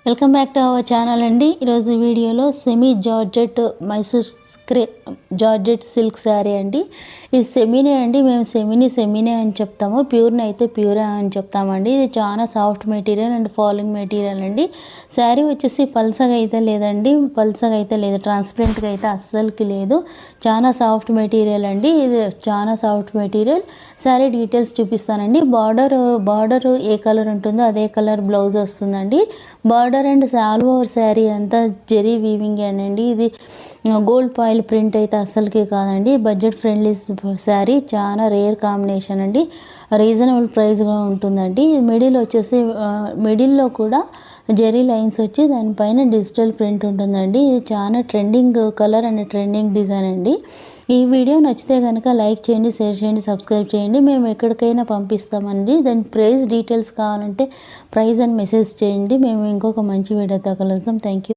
Welcome back to our channel అండి. ఈరోజు వీడియోలో semi georgette Mysore georgette silk sari అండి. ఇది సెమీనే అండి, మేము సెమీనే అని చెప్తాము, ప్యూర్ని అయితే ప్యూరే అని చెప్తామండి. ఇది చాలా soft material and falling material అండి. శారీ వచ్చేసి పల్సగా అయితే లేదు, ట్రాన్స్పరెంట్గా అయితే అస్సలుకి లేదు. చాలా సాఫ్ట్ మెటీరియల్ అండి, ఇది చాలా సాఫ్ట్ మెటీరియల్. శారీ డీటెయిల్స్ చూపిస్తానండి. బార్డర్ ఏ కలర్ ఉంటుందో అదే కలర్ బ్లౌజ్ వస్తుందండి. Border and all over sari అంతా జెరీ వీవింగ్ అండి. ఇది గోల్డ్ పాయిల్ ప్రింట్ అయితే అస్సలకి కాదండి. బడ్జెట్ ఫ్రెండ్లీ శారీ, చాలా రేర్ కాంబినేషన్ అండి. రీజనబుల్ ప్రైస్గా ఉంటుందండి. మిడిల్ వచ్చేసి మిడిల్లో కూడా జెరీ లైన్స్ వచ్చి దానిపైన డిజిటల్ ప్రింట్ ఉంటుందండి. ఇది చాలా trending colour and trending design అండి. ఈ వీడియో నచ్చితే కనుక లైక్ చేయండి, షేర్ చేయండి, సబ్స్క్రైబ్ చేయండి. మేము ఎక్కడికైనా పంపిస్తామండి. దాని ప్రైస్ డీటెయిల్స్ కావాలంటే ప్రైస్ అని మెసేజ్ చేయండి. మేము ఇంకొక మంచి వీడియోతో కలుద్దాం. Thank you.